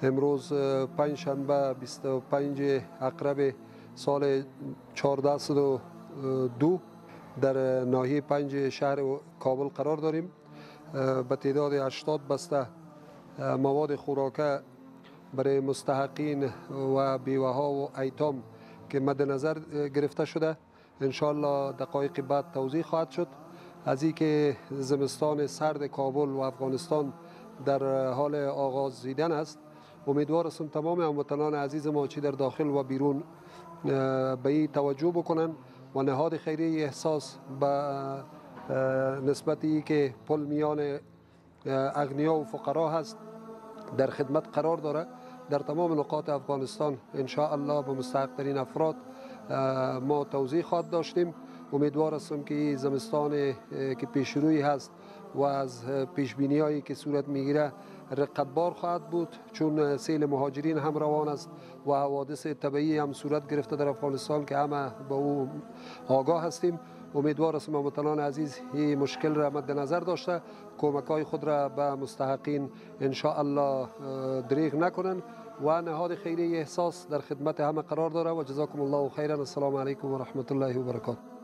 امروز پنج شنبه 25 اقرب سال 1402 در ناحیه 5 شهر کابل قرار داریم. به تعداد 80 بسته مواد خوراکه برای مستحقین و بیوه ها و ایتام که مد نظر گرفته شده، انشالله دقایق بعد توضیح خواهد شد. از این که زمستان سرد کابل و افغانستان در حال آغازیدن است، امیدوار هستم تمام هموطنان عزیز ما چی در داخل و بیرون به این توجه بکنن و نهاد خیریه احساس به نسبتی که پل میان اغنیا و فقرا هست در خدمت قرار داره. در تمام نقاط افغانستان ان شاء الله به مستحق ترین افراد ما توزیع خواهد داشتیم. امیدوار هستم که زمستان که پیش روی هست و از پیش بینی هایی که صورت میگیره رقتبار خواهد بود، چون سیل مهاجرین هم روان است و حوادث طبیعی هم صورت گرفته در افغانستان که همه به او آگاه هستیم. امیدوار هستم هموطنان عزیز این مشکل را مد نظر داشته کمک های خود را به مستحقین ان شاء الله دریغ نکنند و نهاد خیریه احساس در خدمت همه قرار داره و جزاکم الله خیرا. السلام علیکم و رحمت الله و برکاته.